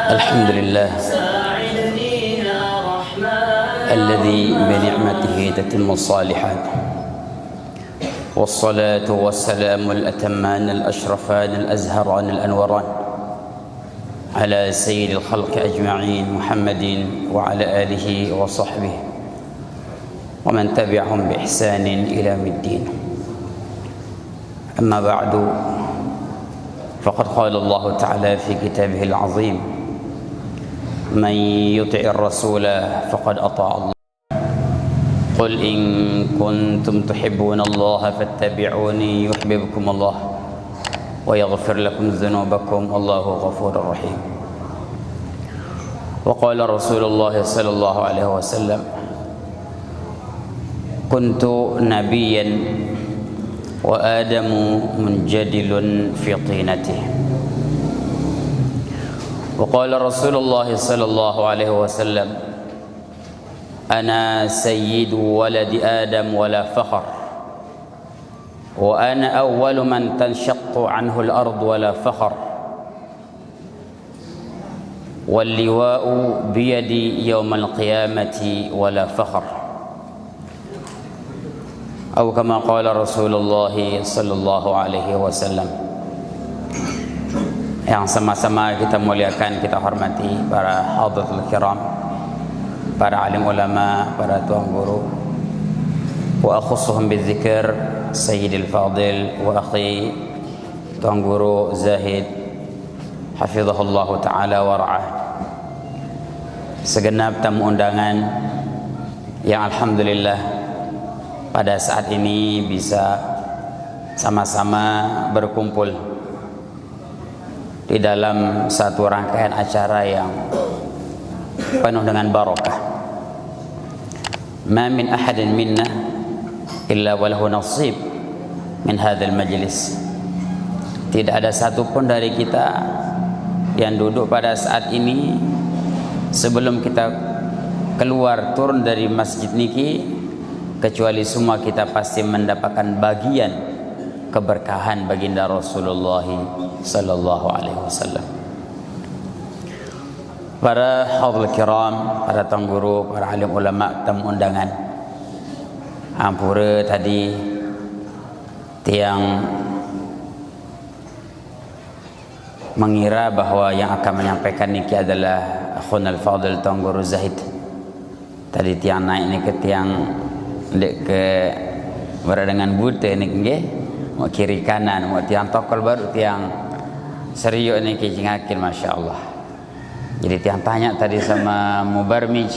الحمد لله الذي بنعمته تتم الصالحات، والصلاة والسلام الأتمان الأشرفان الأزهران الأنوران على سيد الخلق أجمعين محمد وعلى آله وصحبه ومن تبعهم بإحسان إلى يوم الدين. أما بعد، فقد قال الله تعالى في كتابه العظيم: من يطع الرسول فقد أطاع الله. قل إن كنتم تحبون الله فاتبعوني يحببكم الله ويغفر لكم ذنوبكم والله غفور رحيم. وقال رسول الله صلى الله عليه وسلم: كنت نبيا وآدم منجدل في طينته. وقال رسول الله صلى الله عليه وسلم: أنا سيد ولد آدم ولا فخر، وأنا أول من تنشق عنه الأرض ولا فخر، واللواء بيدي يوم القيامة ولا فخر. أو كما قال رسول الله صلى الله عليه وسلم. Yang sama-sama kita muliakan, kita hormati para hadratul kiram, para alim ulama, para tuan guru, wa akhussuhum bidzikr Sayyidil Fadil wa akhi tuan guru Zahid hafizahullah ta'ala wa ra'ah, segenap tamu undangan yang alhamdulillah pada saat ini bisa sama-sama berkumpul di dalam satu rangkaian acara yang penuh dengan barakah. Ma min ahadin minna illa walahu nasib min hadzal majlis. Tidak ada satupun dari kita yang duduk pada saat ini sebelum kita keluar turun dari masjid niki, kecuali semua kita pasti mendapatkan bagian keberkahan baginda Rasulullah sallallahu alaihi wasallam. Para hadirin kiram, para tuan guru, para alim ulama, tamu undangan, ampura tadi tiang mengira bahawa yang akan menyampaikan niki adalah akhun al-fadil tuan guru Zahid. Tadi tiang naik ni ke tiang dek ke berada dengan buta ni nggih, mau kiri kanan, mau tiang tokol baru tiang serius ni kijingakin, masya-Allah. Jadi tiang tanya tadi sama mubarmij,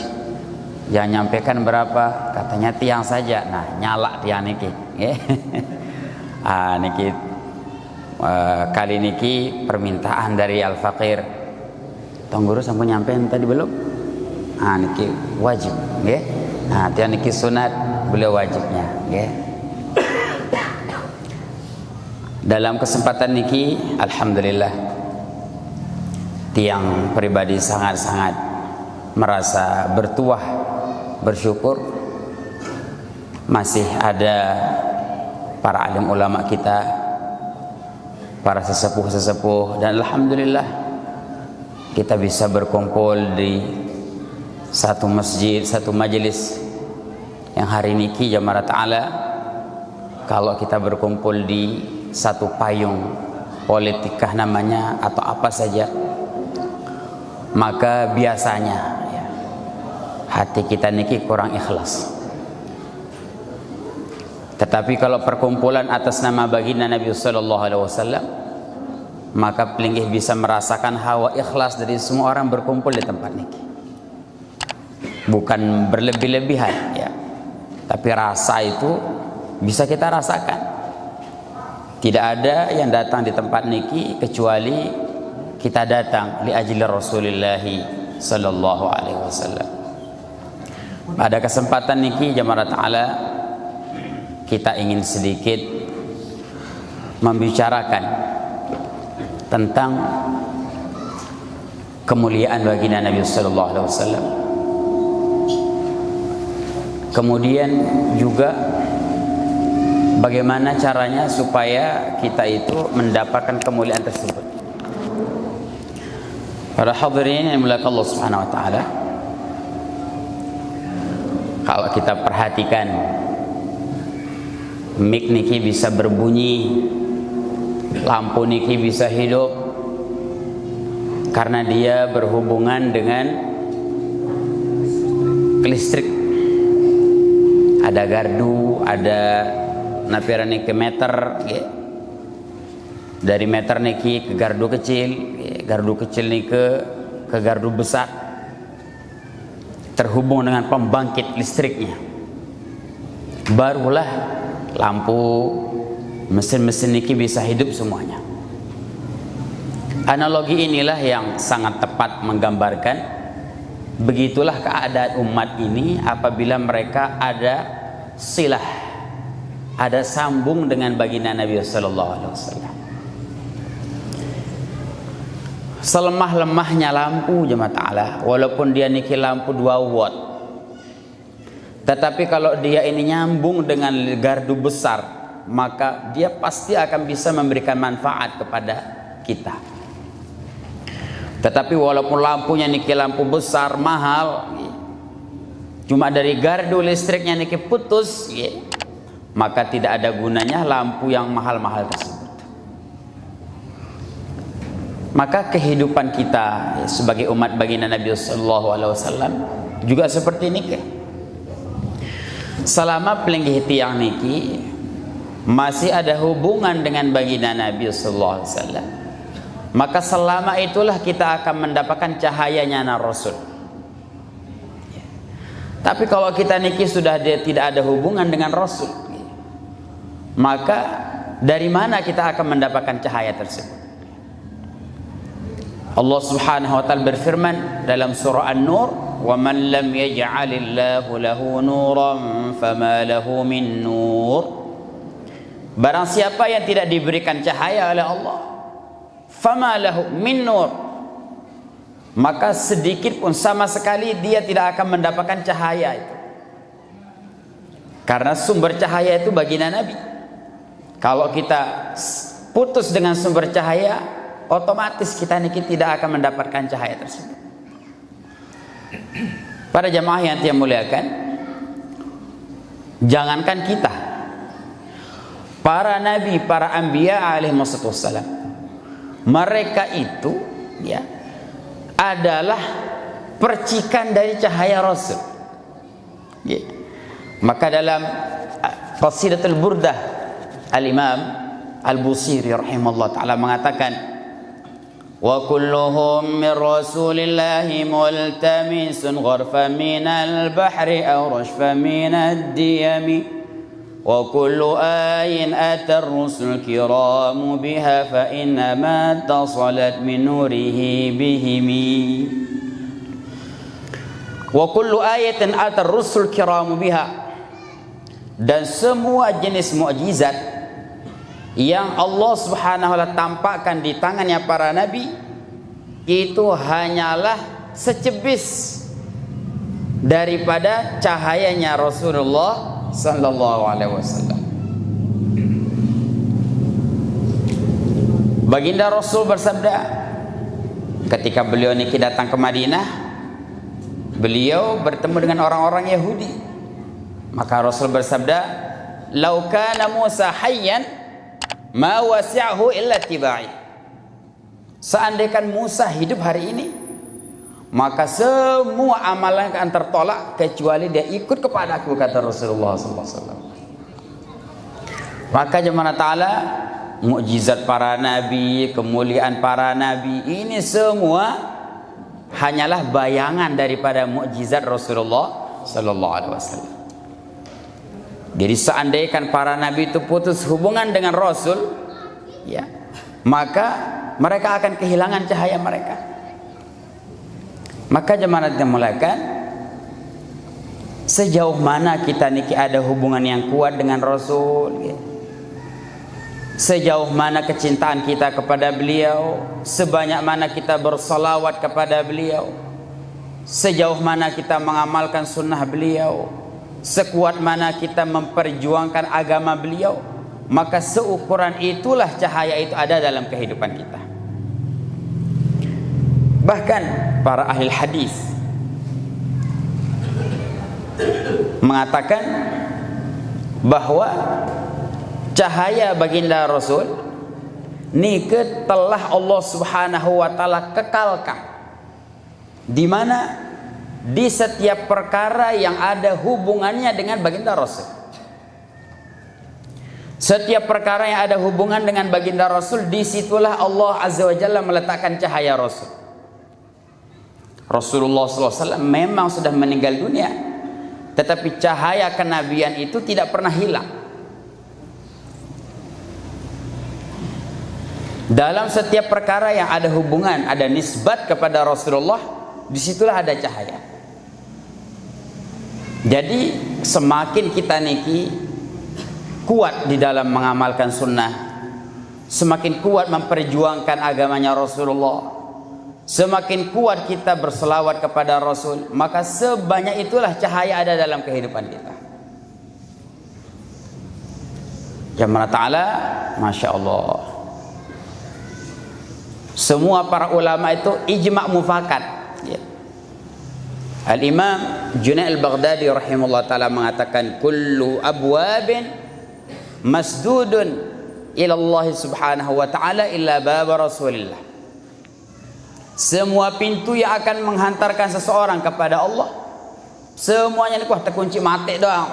yang nyampaikan berapa? Katanya tiang saja. Nah, nyala tiang niki, nggih. Niki kali niki permintaan dari al-faqir. Tuan guru sampun nyampein tadi belum? Niki wajib, nggih. Tiang niki sunat, beliau wajibnya, nggih. Dalam kesempatan niki alhamdulillah tiang pribadi sangat-sangat merasa bertuah, bersyukur masih ada para alim ulama kita, para sesepuh-sesepuh, dan alhamdulillah kita bisa berkumpul di satu masjid, satu majelis yang hari niki jamaah ta'ala. Kalau kita berkumpul di satu payung politikah namanya atau apa saja, maka biasanya ya, hati kita niki kurang ikhlas. Tetapi kalau perkumpulan atas nama baginda Nabi sallallahu alaihi wasallam, maka pelingih bisa merasakan hawa ikhlas dari semua orang berkumpul di tempat niki. Bukan berlebih-lebihan ya, tapi rasa itu bisa kita rasakan. Tidak ada yang datang di tempat niki kecuali kita datang li ajli Rasulullah sallallahu alaihi wasallam. Pada kesempatan niki jamaah ta'ala, kita ingin sedikit membicarakan tentang kemuliaan baginda Nabi sallallahu alaihi wasallam. Kemudian juga bagaimana caranya supaya kita itu mendapatkan kemuliaan tersebut. Para hadirin yang dimuliakan Allah Subhanahu wa taala, kalau kita perhatikan mic niki bisa berbunyi, lampu niki bisa hidup karena dia berhubungan dengan listrik. Ada gardu, ada napira niki meter, dari meter niki ke gardu kecil niki ke gardu besar, terhubung dengan pembangkit listriknya. Barulah lampu, mesin-mesin niki bisa hidup semuanya. Analogi inilah yang sangat tepat menggambarkan begitulah keadaan umat ini apabila mereka ada silah, ada sambung dengan baginda Nabi sallallahu alaihi wasallam. Selemah-lemahnya lampu jemaah ta'ala, walaupun dia niki lampu 2 watt, tetapi kalau dia ini nyambung dengan gardu besar, maka dia pasti akan bisa memberikan manfaat kepada kita. Tetapi walaupun lampunya niki lampu besar mahal, cuma dari gardu listriknya niki putus, maka tidak ada gunanya lampu yang mahal-mahal tersebut. Maka kehidupan kita sebagai umat baginda Nabi sallallahu alaihi wasallam juga seperti niki. Selama pelinggih tiang niki masih ada hubungan dengan baginda Nabi sallallahu alaihi wasallam, maka selama itulah kita akan mendapatkan cahayanya Rasul. Tapi kalau kita niki sudah tidak ada hubungan dengan Rasul, maka dari mana kita akan mendapatkan cahaya tersebut? Allah Subhanahu wa taala berfirman dalam surah An-Nur, "Wa man lam yaj'alillahu lahu nuran fama lahu min nur." Barang siapa yang tidak diberikan cahaya oleh Allah, fama lahu min nur, maka sedikit pun sama sekali dia tidak akan mendapatkan cahaya itu. Karena sumber cahaya itu baginda Nabi. Kalau kita putus dengan sumber cahaya, otomatis kita niki tidak akan mendapatkan cahaya tersebut. Para jamaah yang saya muliakan, jangankan kita, para nabi, para anbiya alaihi wassalam, mereka itu adalah percikan dari cahaya Rasul. Maka dalam Qasidatul Burdah, Al-Imam Al-Busiri rahimahullah ta'ala mengatakan, wa kulluhum min rasulillahi multamisun gharfa minal bahri aw rashfa minad diyami wa kullu ayin atar rusul kiramu biha fa innama tasalat min nurihi bihimi. Wa kullu ayatin atar rusul kiramu biha, dan semua jenis mukjizat yang Allah Subhanahu wa ta'ala tampakkan di tangannya para nabi itu hanyalah secebis daripada cahayanya Rasulullah sallallahu alaihi wasallam. Baginda Rasul bersabda ketika beliau niki datang ke Madinah, beliau bertemu dengan orang-orang Yahudi. Maka Rasul bersabda, "Lau kana Musa hayyan ma wasi'ahu illa tibai." Seandainya Musa hidup hari ini, maka semua amalan akan tertolak kecuali dia ikut kepadaku, kata Rasulullah SAW. Maka jemaah ta'ala, mukjizat para nabi, kemuliaan para nabi, ini semua hanyalah bayangan daripada mukjizat Rasulullah SAW. Jadi seandainya para nabi itu putus hubungan dengan Rasul, maka mereka akan kehilangan cahaya mereka. Maka jemaah yang muliakan, sejauh mana kita niki ada hubungan yang kuat dengan Rasul, sejauh mana kecintaan kita kepada beliau, sebanyak mana kita bersalawat kepada beliau, sejauh mana kita mengamalkan sunnah beliau, sekuat mana kita memperjuangkan agama beliau, maka seukuran itulah cahaya itu ada dalam kehidupan kita. Bahkan para ahli hadis mengatakan bahwa cahaya baginda Rasul nike telah Allah Subhanahu wa taala kekalkan, di mana di setiap perkara yang ada hubungannya dengan baginda Rasul. Setiap perkara yang ada hubungan dengan baginda Rasul, disitulah Allah Azza wa Jalla meletakkan cahaya Rasul. Rasulullah SAW memang sudah meninggal dunia, tetapi cahaya kenabian itu tidak pernah hilang. Dalam setiap perkara yang ada hubungan, ada nisbat kepada Rasulullah, disitulah ada cahaya. Jadi semakin kita niki kuat di dalam mengamalkan sunnah, semakin kuat memperjuangkan agamanya Rasulullah, semakin kuat kita berselawat kepada Rasul, maka sebanyak itulah cahaya ada dalam kehidupan kita. Jamaah ta'ala, Masya Allah, semua para ulama itu ijma' mufakat, ya. Al-Imam Junaid al-Baghdadi rahimahullah ta'ala mengatakan, kullu abwabin masdudun ila Allah subhanahu wa ta'ala illa baba Rasulillah. Semua pintu yang akan menghantarkan seseorang kepada Allah, semuanya ini terkunci mati doang,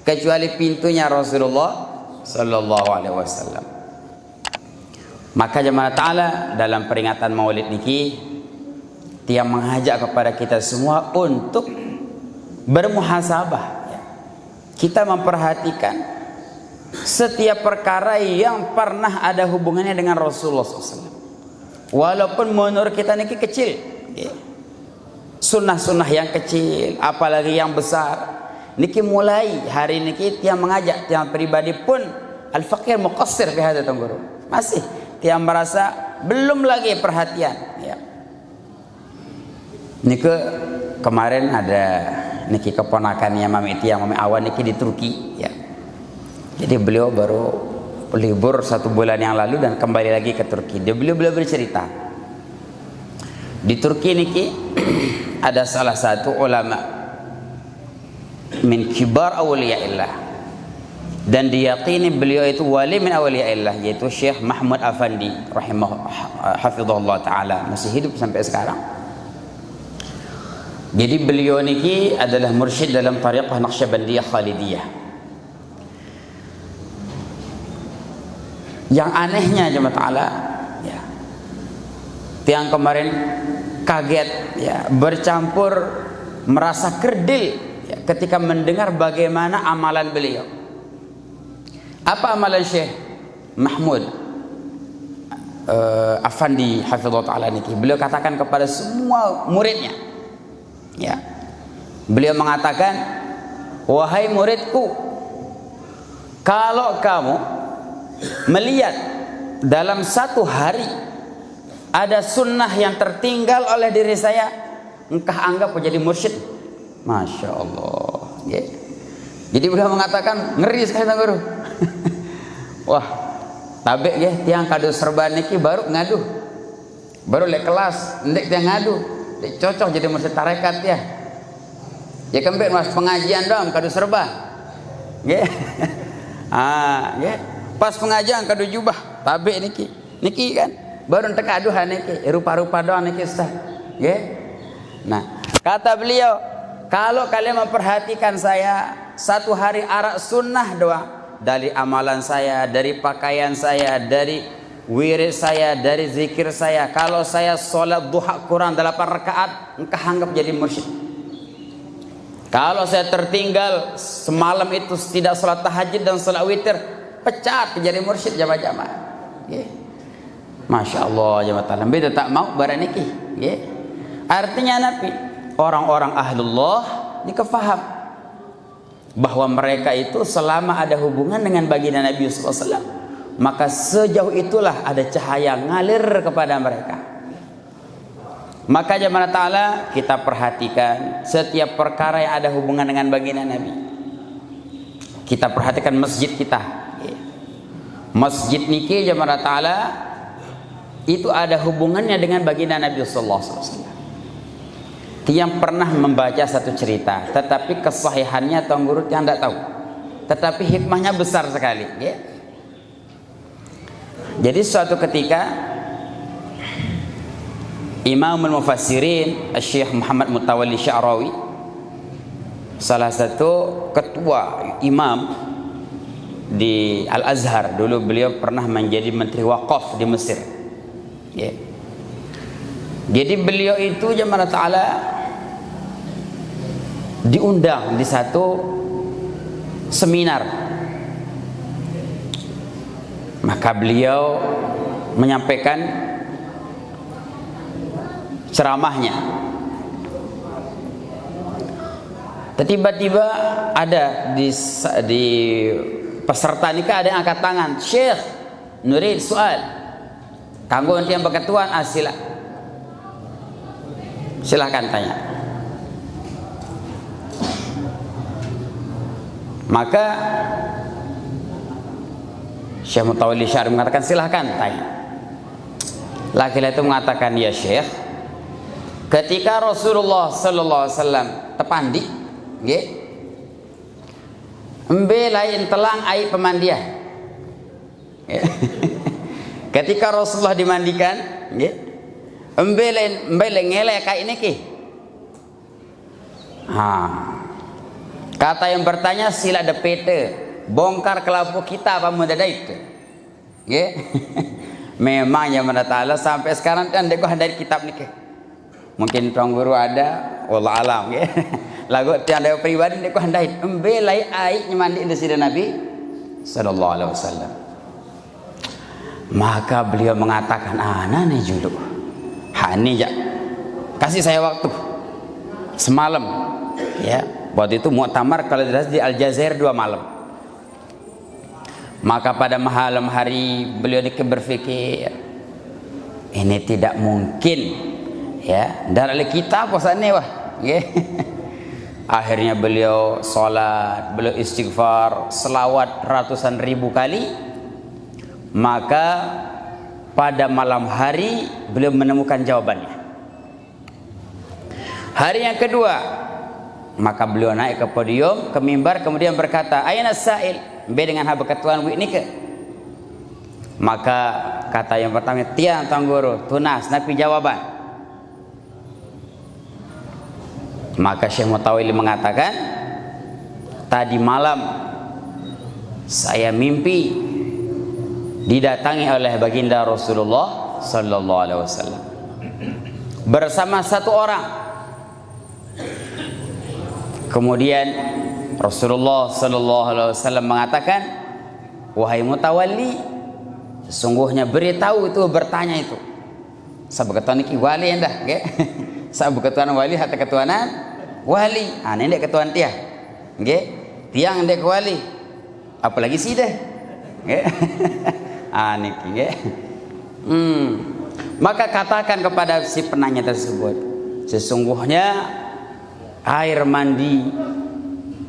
kecuali pintunya Rasulullah sallallahu alaihi wasallam. Maka jemaah ta'ala, dalam peringatan Maulid niki dia mengajak kepada kita semua untuk bermuhasabah, ya. Kita memperhatikan setiap perkara yang pernah ada hubungannya dengan Rasulullah SAW, walaupun menurut kita niki kecil, ya. Sunnah-sunnah yang kecil, apalagi yang besar, niki mulai hari niki tiang mengajak tiang pribadi pun al-faqir muqassir fi hadza tangguru, masih tiang merasa belum lagi perhatian, ya. Niki kemarin ada niki keponakannya Mami Tiang, Mami Awan niki di Turki, ya. Jadi beliau baru libur 1 bulan yang lalu dan kembali lagi ke Turki. Beliau bercerita di Turki niki ada salah satu ulama min kibar awliyaillah, dan diyakini beliau itu wali min awliyaillah, yaitu Syekh Mahmud Afandi hafizahullah ta'ala, masih hidup sampai sekarang. Jadi beliau niki adalah mursyid dalam tariqah Naqsyabandiyah Khalidiyah. Yang anehnya jemaah ta'ala, ya, tiang kemarin kaget, ya, bercampur merasa kerdil, ya, ketika mendengar bagaimana amalan beliau. Apa amalan Syekh Mahmud Afandi hafizahullah ta'ala niki? Beliau katakan kepada semua muridnya, ya, beliau mengatakan, wahai muridku, kalau kamu melihat dalam 1 hari ada sunnah yang tertinggal oleh diri saya, engkau anggap menjadi mursyid. Masya Allah, ya. Jadi beliau mengatakan, ngeri sekali guru. Wah, tabek ya, tiang kado serban niki baru ngadu, baru lek kelas ndek tiang ngadu, dek cocok jadi mursyid tarekat, ya. Ya kembali mas pengajian dong kado serban, ya. Ya. Pas pengajian kado jubah tabek niki kan baru entek aduhan niki rupa-rupa doang niki ustaz, ya. Nah, kata beliau, kalau kalian memperhatikan saya 1 hari arak sunnah doang, dari amalan saya, dari pakaian saya, dari wirid saya, dari zikir saya, kalau saya sholat duha Quran 8 rakaat, engkau anggap jadi mursyid. Kalau saya tertinggal semalam itu tidak sholat tahajud dan sholat witir, pecat jadi mursyid jamaah-jamaah, ya. Masya Allah jamaah taala, beda tak mau barang niki, ya. Artinya nabi orang-orang ahlullah dikefaham bahwa mereka itu selama ada hubungan dengan baginda Nabi SAW, maka sejauh itulah ada cahaya ngalir kepada mereka. Maka jamaah taala, kita perhatikan setiap perkara yang ada hubungan dengan baginda Nabi. Kita perhatikan masjid kita. Masjid niki jamaah taala itu ada hubungannya dengan baginda Nabi sallallahu alaihi wasallam. Tiang pernah membaca satu cerita, tetapi kesahihannya Tuan Guru tiang tidak tahu. Tetapi hikmahnya besar sekali, ya. Jadi suatu ketika Imamul Mufassirin Syekh Muhammad Mutawalli Sya'rawi, salah satu ketua imam di Al-Azhar, dulu beliau pernah menjadi menteri wakaf di Mesir, ya. Jadi beliau itu jemaah ta'ala diundang di satu seminar. Maka beliau menyampaikan ceramahnya. Tiba-tiba ada di peserta nikah ada yang angkat tangan, "Syekh, nurid soal." Tanggung nanti yang berketuan, silahkan tanya. Maka Syekh Mutawalli Sya'rawi mengatakan, silahkan tanya. Laki-laki itu mengatakan, ya Syekh, ketika Rasulullah sallallahu alaihi wasallam tepandi, nggih, embe lain telang air pemandian. Ketika Rasulullah dimandikan, nggih, embe lain ngelek kayak ini ki. Kata yang bertanya, sila ada pete, bongkar kelabu kita apa muda itu, ya. Memang yang mana Ta'ala sampai sekarang kan dek dari kitab ni ke. Mungkin Tuan Guru ada, wallah alam, ya. Lagu tiada pribadi dek handai, embelai air mandi di sini Nabi sallallahu alaihi wasallam. Maka beliau mengatakan, nani julu, hani ja, kasih saya waktu semalam, ya. Waktu itu muktamar kalau jelas di Aljazair 2 malam. Maka pada malam hari beliau berpikir, ini tidak mungkin, ya. Dari kita posane wah, ya. Akhirnya beliau sholat, beliau istighfar, selawat ratusan ribu kali. Maka pada malam hari beliau menemukan jawabannya. Hari yang kedua, maka beliau naik ke podium, ke mimbar, kemudian berkata, "Aina sa'il?" Be dengan haba ketuan wi nike. Maka kata yang pertama, "Tiang Tuan Guru, tunas napi jawaban." Maka Syekh Mutawalli mengatakan, "Tadi malam saya mimpi didatangi oleh baginda Rasulullah sallallahu alaihi wasallam bersama satu orang." Kemudian Rasulullah sallallahu alaihi wasallam mengatakan, "Wahai Mutawalli, sesungguhnya beritahu itu bertanya itu. Sabab ketuan iki wali endah, nggih. Sabab ketuan wali hatta ketuanan wali. Ini ndek ketuan tiah. Nggih. Tiang ndek wali. Apalagi si deh. Nggih. Niki nggih. Maka katakan kepada si penanya tersebut, sesungguhnya air mandi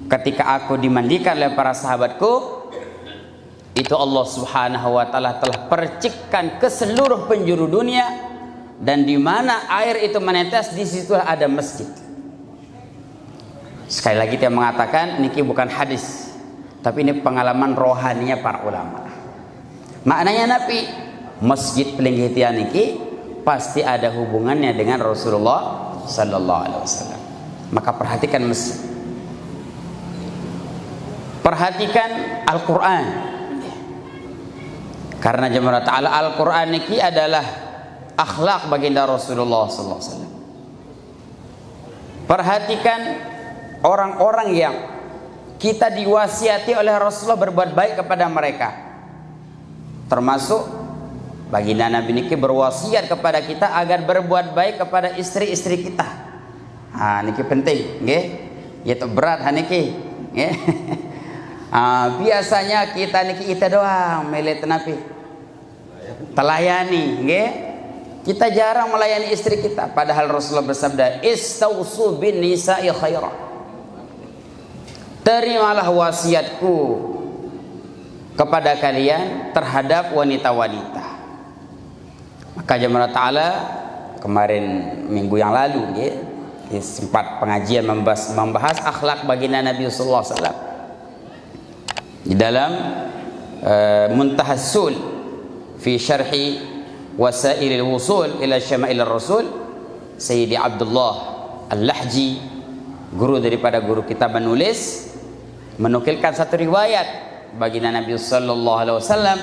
ketika aku dimandikan oleh para sahabatku itu Allah Subhanahu wa taala telah percikkan ke seluruh penjuru dunia, dan di mana air itu menetes di situ ada masjid." Sekali lagi dia mengatakan niki bukan hadis, tapi ini pengalaman rohaninya para ulama. Maknanya Nabi, masjid pelinggihan niki pasti ada hubungannya dengan Rasulullah sallallahu alaihi wasallam. Maka perhatikan masjid, perhatikan Al-Quran, karena jemaah ta'ala Al-Quran ini adalah akhlak baginda Rasulullah sallallahu alaihi wasallam. Perhatikan orang-orang yang kita diwasiati oleh Rasulullah berbuat baik kepada mereka, termasuk baginda Nabi ini berwasiat kepada kita agar berbuat baik kepada istri-istri kita. Niki penting, nggih. Ya berat niki, nggih. Biasanya kita niki doang melet napi telayani, nggih. Kita jarang melayani istri kita, padahal Rasulullah bersabda, "Istausu bin nisa'i khaira." Terimalah wasiatku kepada kalian terhadap wanita-wanita. Maka jemaah taala kemarin minggu yang lalu ya, sempat pengajian membahas akhlak baginda Nabi sallallahu alaihi wasallam di dalam Muntahassul fi syarhi wasailil wusul ila syama'il rasul Sayyidi Abdullah Al-Lahji, guru daripada guru kita menulis, menukilkan satu riwayat baginda Nabi sallallahu alaihi wasallam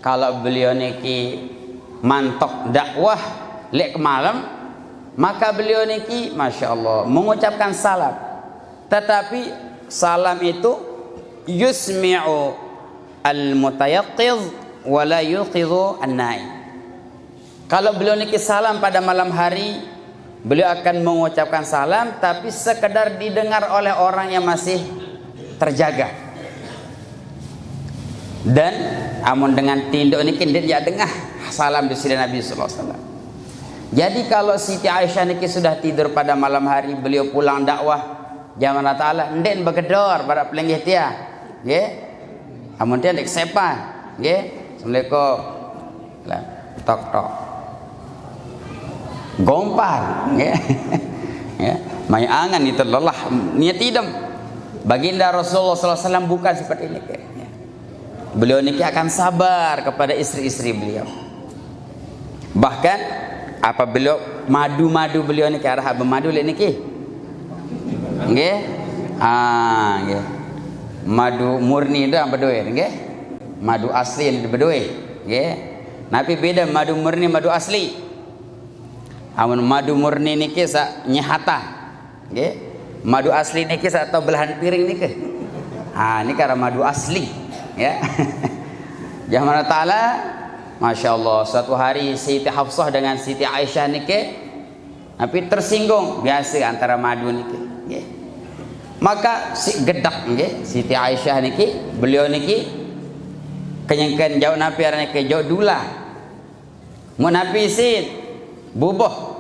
kalau beliau niki mantok dakwah lek malam, maka beliau niki Masya Allah mengucapkan salam, tetapi salam itu yusmi'u al-mutayaqqiz wa la yuqidhu an-naim. Kalau beliau niki salam pada malam hari, beliau akan mengucapkan salam tapi sekedar didengar oleh orang yang masih terjaga. Dan amun dengan tinduk niki dia dengar salam di sini Nabi sallallahu alaihi wasallam. Jadi kalau Siti Aisyah niki sudah tidur pada malam hari, beliau pulang dakwah jamaah taala nden begedor pada pelenggih dia. Nggih. Amun dia ndek sepan, nggih. Assalamualaikum. Lah, tok tok. Gompar, nggih. Ya, mai angan itu lelah niat idem. Baginda Rasulullah sallallahu alaihi wasallam bukan seperti ini. Beliau niki akan sabar kepada istri-istri beliau. Bahkan apa beliau madu-madu beliau niki arah bermadu lek niki. Nggih. Nggih. Madu murni dah berdoe nggih. Madu asli berdoe nggih. Tapi beda madu murni madu asli. Amun madu murni niki sak nyehata. Nggih. Madu asli niki sak tau belahan piring niki. Ini karena madu asli ya. Jamaah taala Masya Allah, suatu hari Siti Hafsah dengan Siti Aisyah niki tapi tersinggung biasa antara madu niki nggih. Maka si gedak nggih Siti Aisyah niki, beliau niki kenyengken jauh napi arane ke jauh dula mun napi sin bubuh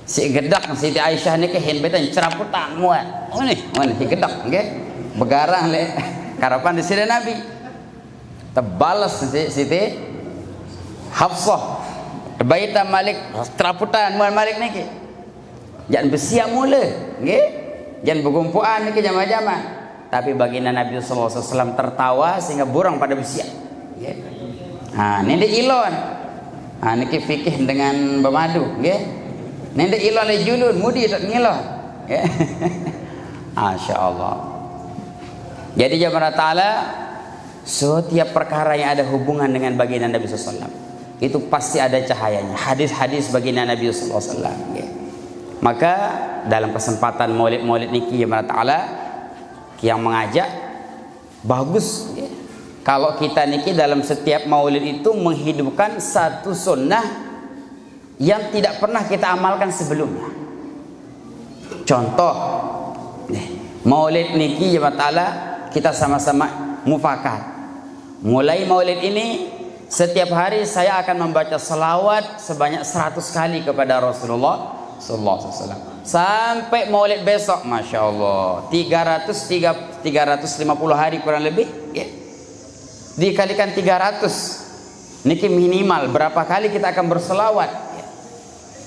si gedak Siti Aisyah niki hen beten ceraputan muat mun si gedak nggih begarang le karapan di sini Nabi terbalas Siti Hafsah baita Malik teraputan muat Malik niki jangan bersiap mula nggih. Jangan bergumpuan niki jamaah-jamaah. Tapi baginda Nabi sallallahu alaihi wasallam tertawa sehingga burung pada bersiap. Nggih. Ini di ilon. Niki fikih dengan bermadu, nggih. Nende ilon le julun mudi tak ngilon. Nggih. Masya-Allah. Jadi jamaah taala setiap perkara yang ada hubungan dengan baginda Nabi sallallahu alaihi wasallam itu pasti ada cahayanya. Hadis-hadis baginda Nabi sallallahu alaihi wasallam, nggih. Maka dalam kesempatan maulid-maulid niki ya ta'ala yang mengajak bagus ya. Kalau kita niki dalam setiap maulid itu menghidupkan satu sunnah yang tidak pernah kita amalkan sebelumnya. Contoh maulid niki ya ta'ala kita sama-sama mufakat. Mulai maulid ini setiap hari saya akan membaca selawat sebanyak 100 kali kepada Rasulullah sallallahu alaihi wasallam sampai maulid besok. Masya Allah 350 hari kurang lebih ya. Dikalikan 300 niki minimal berapa kali kita akan berselawat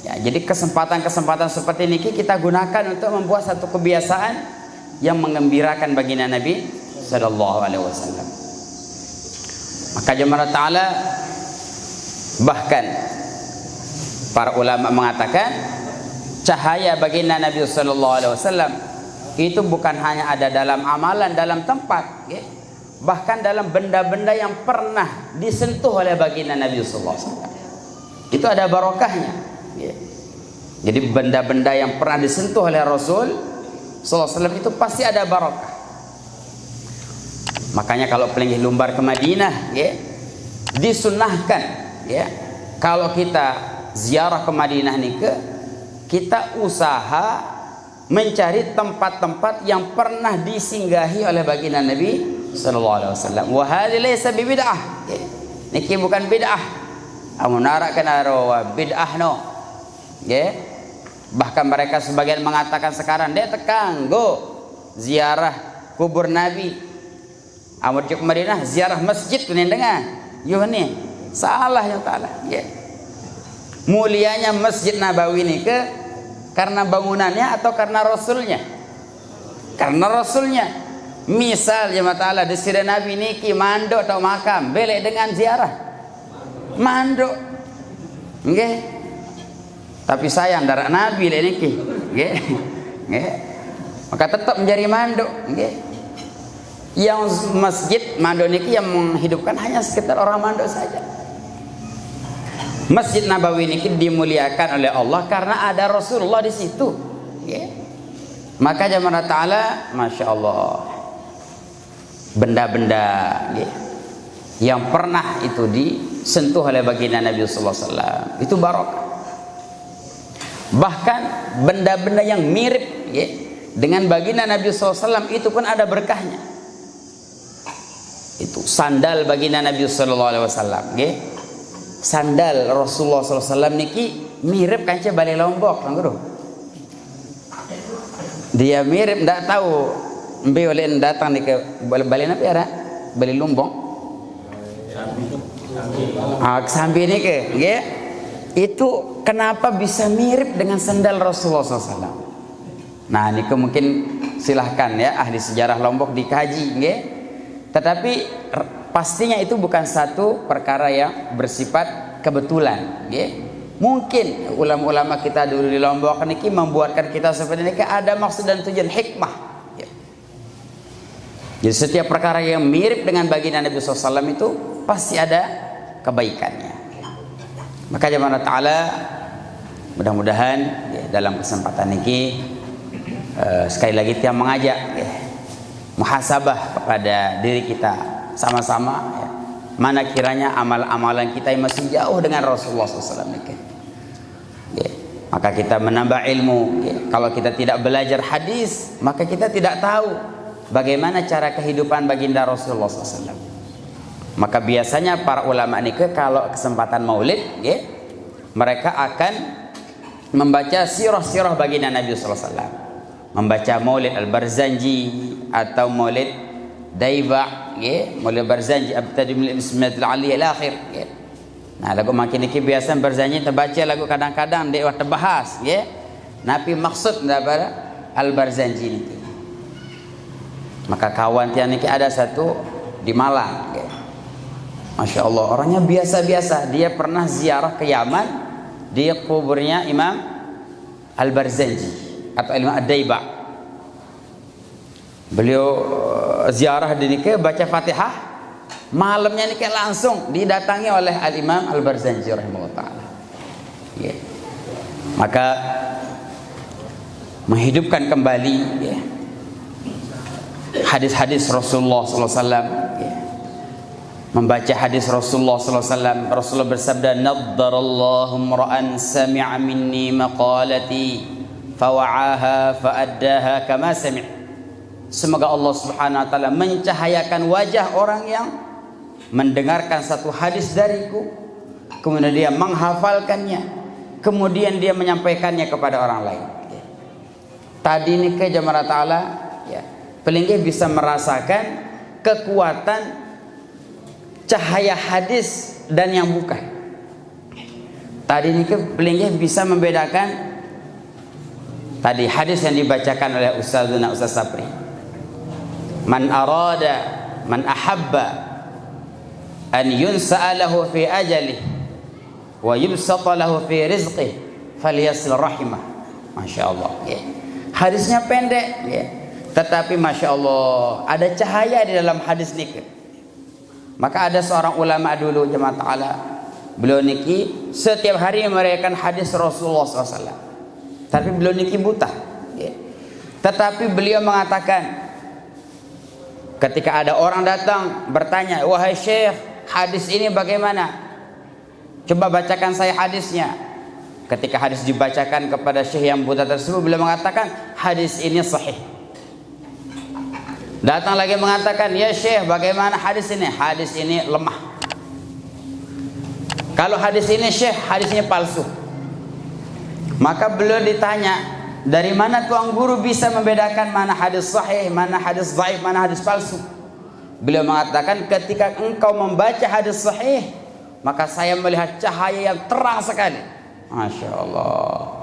ya. Jadi kesempatan-kesempatan seperti niki kita gunakan untuk membuat satu kebiasaan yang mengembirakan baginda Nabi sallallahu alaihi wasallam. Maka jemaah taala bahkan para ulama mengatakan cahaya baginda Nabi sallallahu alaihi wasallam itu bukan hanya ada dalam amalan, dalam tempat, ya. Bahkan dalam benda-benda yang pernah disentuh oleh baginda Nabi sallallahu alaihi wasallam. Itu ada barokahnya, ya. Jadi benda-benda yang pernah disentuh oleh Rasul sallallahu alaihi wasallam itu pasti ada barokah. Makanya kalau pelinggih lumbar ke Madinah, ya, disunnahkan, ya. Kalau kita ziarah ke Madinah nih kita usaha mencari tempat-tempat yang pernah disinggahi oleh baginda Nabi sallallahu alaihi wasallam. Wa hadhihi laysa bi bid'ah. Niki bukan bid'ah. Amun narakan arawa bid'ah no. Nggih. Bahkan mereka sebagian mengatakan sekarang dia tekang go ziarah kubur Nabi. Amun ke Madinah ziarah masjid dengan yo ni. Salah ya ta'ala. Ya. Mulianya Masjid Nabawi ini karena bangunannya atau karena Rasulnya? Karena Rasulnya. Misal ya ta'ala di sirah Nabi niki mandok atau makam, belek dengan ziarah. Mandok. Nggih. Tapi sayang darah Nabi lek niki. Nggih. Nggih. Maka tetap menjadi mandok, nggih. Yang masjid mandok niki yang menghidupkan hanya sekitar orang mandok saja. Masjid Nabawi niki dimuliakan oleh Allah karena ada Rasulullah di situ. Ya. Maka jamaah ta'ala, masya Allah, benda-benda ya, yang pernah itu disentuh oleh baginda Nabi Sallallahu Alaihi Wasallam itu barokah. Bahkan benda-benda yang mirip ya, dengan baginda Nabi Sallallahu Alaihi Wasallam itu pun ada berkahnya. Itu sandal baginda Nabi Sallallahu Alaihi Wasallam. Ya. Sandal Rasulullah SAW niki mirip kanca Bali Lombok, Guru. Dia mirip, ndak tahu mbe oleh datang nih ke Bali apa ya? Bali Lombok. Sambil ini ke, ya. Itu kenapa bisa mirip dengan sandal Rasulullah SAW? Nah, ini mungkin silahkan ya ahli sejarah Lombok dikaji, ya. Tetapi pastinya itu bukan satu perkara yang bersifat kebetulan, ya. Mungkin ulama-ulama kita dulu di Lombok niki membuatkan kita seperti ini ada maksud dan tujuan hikmah, ya. Jadi setiap perkara yang mirip dengan baginda Nabi SAW itu pasti ada kebaikannya. Maka jemaah ta'ala, mudah-mudahan ya, dalam kesempatan ini sekali lagi kita mengajak ya, muhasabah kepada diri kita sama-sama ya. Mana kiranya amal-amalan kita yang masih jauh dengan Rasulullah SAW ya. Maka kita menambah ilmu ya. Kalau kita tidak belajar hadis, maka kita tidak tahu bagaimana cara kehidupan baginda Rasulullah SAW. Maka biasanya para ulama ini kalau kesempatan maulid ya, mereka akan membaca sirah-sirah baginda Nabi SAW, membaca maulid Al-Barzanji atau maulid Daiba, ya, maulid Barzanji abtadi min ismatil ali al akhir, ya. Nah, lagu makin iki biasa Barzanji terbaca lagu kadang-kadang dia terbahas, ya. Napi maksud daripada Al-Barzanji ini. Maka kawan tian iki ada satu di Malang, ya. Masya Allah, orangnya biasa-biasa. Dia pernah ziarah ke Yaman, dia kuburnya Imam Al-Barzanji atau Imam Ad-Daiba. Beliau ziarah di nike baca Fatihah, malamnya nike langsung didatangi oleh Al-Imam Al-Barzanji rahimahullah taala. Ya. Maka menghidupkan kembali ya, hadis-hadis Rasulullah sallallahu alaihi wasallam ya. Membaca hadis Rasulullah sallallahu alaihi wasallam, Rasulullah bersabda, "Naddarallahu imra'an sami'a minni maqalati fawa'aha fa'addaha kama sami'." Semoga Allah Subhanahu wa taala mencahayakan wajah orang yang mendengarkan satu hadis dariku, kemudian dia menghafalkannya, kemudian dia menyampaikannya kepada orang lain. Tadi ini ke jamaah taala ya, paling bisa merasakan kekuatan cahaya hadis dan yang bukan. Tadi ini ke paling bisa membedakan tadi hadis yang dibacakan oleh Ustaz Sapri. Man arada, man ahabba an yunsa'a lahu fi ajalihi wa yubsata lahu fi rizqihi falyasil rahimah. Masya Allah ya. Hadisnya pendek ya, tetapi Masya Allah ada cahaya di dalam hadis niki. Maka ada seorang ulama dulu jemaah ta'ala, beliau niki setiap hari meriwayatkan hadis Rasulullah SAW, tapi beliau niki buta ya. Tetapi beliau mengatakan, ketika ada orang datang bertanya, "Wahai Syekh, hadis ini bagaimana? Coba bacakan saya hadisnya." Ketika hadis dibacakan kepada Syekh yang buta tersebut, beliau mengatakan, "Hadis ini sahih." Datang lagi mengatakan, "Ya Syekh, bagaimana hadis ini?" "Hadis ini lemah." "Kalau hadis ini Syekh, hadis ini palsu." Maka beliau ditanya, dari mana tuan guru bisa membedakan mana hadis sahih, mana hadis dhaif, mana hadis palsu? Beliau mengatakan, ketika engkau membaca hadis sahih, maka saya melihat cahaya yang terang sekali. Masya Allah.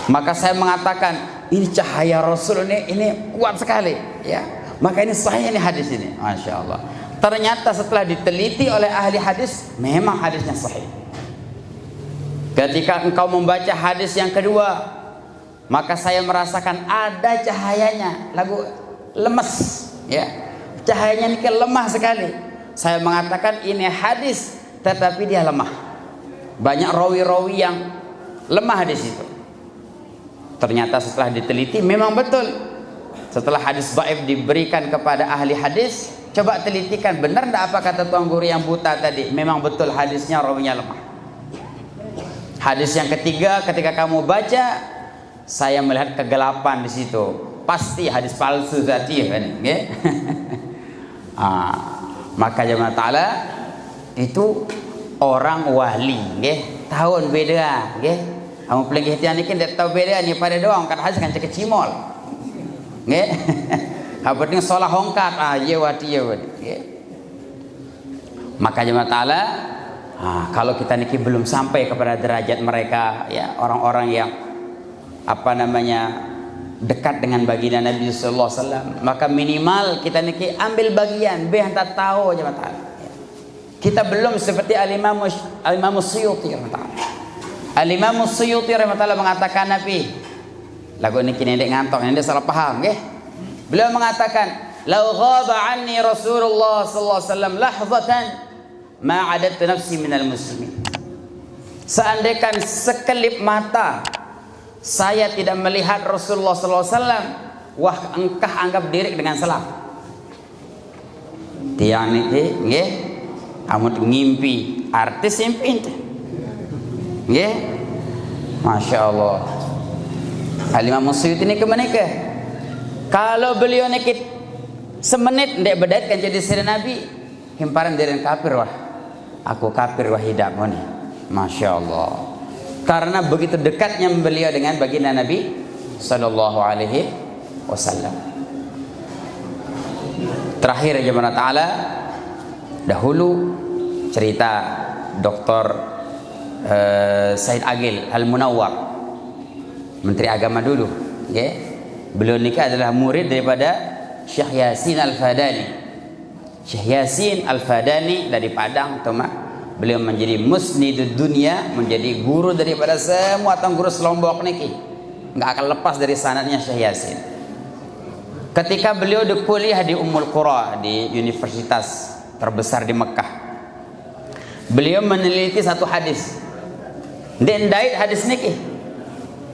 Maka saya mengatakan, ini cahaya Rasul ini kuat sekali, ya. Maka ini sahih ini hadis ini. Masya Allah. Ternyata setelah diteliti oleh ahli hadis, memang hadisnya sahih. Ketika engkau membaca hadis yang kedua, maka saya merasakan ada cahayanya, lagu lemes, ya. Cahayanya ini lemah sekali. Saya mengatakan ini hadis, tetapi dia lemah. Banyak rawi-rawi yang lemah di situ. Ternyata setelah diteliti memang betul. Setelah hadis dhaif diberikan kepada ahli hadis, coba telitikan benar enggak apa kata tuan guru yang buta tadi. Memang betul hadisnya rawinya lemah. Hadis yang ketiga, ketika kamu baca, saya melihat kegelapan di situ. Pasti hadis palsu tadi kan, nggih. Maka jemaah taala itu orang wali, nggih. Tahun beda, nggih. Kamu pelengih tiang ni kan dia tahu beda ni pada doang kan hadis kan cek cimol. Nggih. Apa penting solah hongkat ye wati nggih. Maka jemaah taala kalau kita niki belum sampai kepada derajat mereka, ya, orang-orang yang apa namanya dekat dengan baginda Nabi sallallahu alaihi wasallam, maka minimal kita niki ambil bagian beh tak tahu jemaah taala. Kita belum seperti Al-Imam Suyuti rahimahullah. Al-Imam Suyuti rahimahullah mengatakan Nabi, lagu ini kini dek ngantok, ini salah paham, nggih. Beliau mengatakan, "Lau ghaba anni Rasulullah sallallahu alaihi wasallam lahzatan ma 'adadtu nafsi minal muslimin." Seandainya sekelip mata saya tidak melihat Rasulullah sallallahu alaihi wasallam, wah engkah anggap diri dengan salah. Tiang niki nggih, amut ngimpi, artis ngimpi ente. Nggih. Masya Allah. Al-Imam Suyuti ini kemana ke? Kalau beliau nikit semenit ndek bedat kan jadi sirah Nabi, himparan dari kafir wah. Aku kafir wah hidak ni. Masya Allah. Karena begitu dekatnya beliau dengan baginda Nabi sallallahu alaihi wasallam. Terakhir jemaah taala, dahulu cerita Dr. Said Agil Al-Munawwar, Menteri Agama dulu, okay? Beliau nikah adalah murid daripada Syekh Yasin Al-Fadani. Syekh Yasin Al-Fadani dari Padang, beliau menjadi musnidud dunia, menjadi guru daripada semua guru Selombok niki. Enggak akan lepas dari sanadnya Syekh Yasin. Ketika beliau kuliah di Ummul Qura, di universitas terbesar di Mekah, beliau meneliti satu hadis. Ndait hadis niki.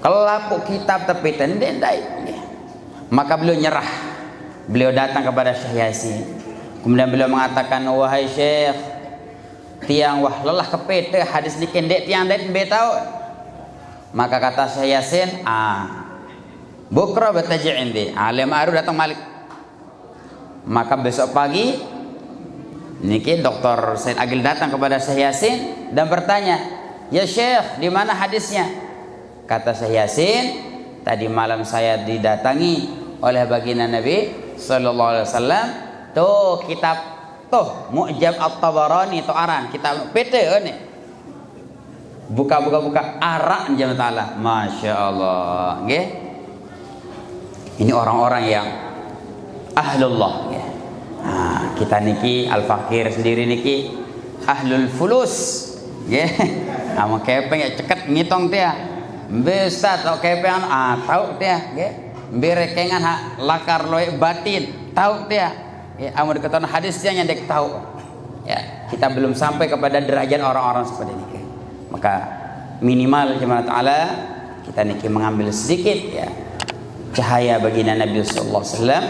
Kalau lapuk kitab tapi ndait. Maka beliau nyerah. Beliau datang kepada Syekh Yasin. Kemudian beliau mengatakan, "Wahai Syekh, tiang wah lelah kepete hadis niki ndek tiang ndait mbe tahu." Maka kata Syekh Yasin, "Bukra bataji indi." Alim aru datang malik. Maka besok pagi niki Dr. Said Agil datang kepada Syekh Yasin dan bertanya, "Ya Syekh, di mana hadisnya?" Kata Syekh Yasin, "Tadi malam saya didatangi oleh baginda Nabi sallallahu alaihi wasallam. Tuh kitab tuh Mu'jam At-Tabarani itu aran kitab PT ni. Buka arak jemaah taala. Masya Allah, nggih. Ini orang-orang yang ahlullah, nggih. Kita niki Al-Fakir sendiri niki ahlul fulus, nggih. Amo kepeng ya ceket ngitong dia. Besar tau kepeng tahu dia, nggih. Berekengan hak lakar loe batin, tahu dia. Ya, amo dikatakan hadisnya yang dek tahu. Ya, kita belum sampai kepada derajat orang-orang seperti ini. Maka minimal jemaah taala kita niki mengambil sedikit ya cahaya baginda Nabi sallallahu alaihi wasallam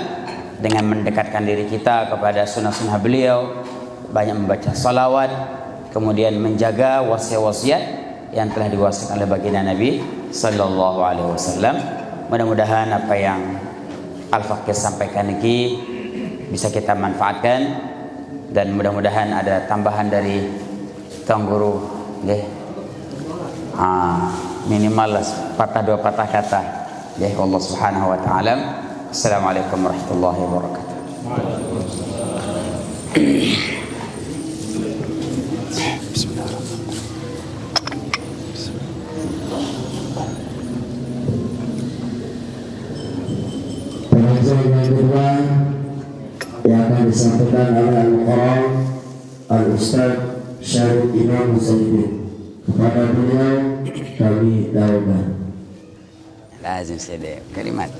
dengan mendekatkan diri kita kepada sunnah-sunnah beliau, banyak membaca salawat, kemudian menjaga wasiat-wasiat yang telah diwasiatkan oleh baginda Nabi sallallahu alaihi wasallam. Mudah-mudahan apa yang Al-Fakir sampaikan ini bisa kita manfaatkan dan mudah-mudahan ada tambahan dari tuan guru, nggih. Minimal patah dua patah kata. Ya Allah Subhanahu wa taala. Assalamualaikum warahmatullahi wabarakatuh. Pengajian yang kedua yang akan disampaikan oleh Al-Quran Al-Ustaz Syarif Imam Zaidin. Kepada beliau kami daulah. Lazim sedih kalimat.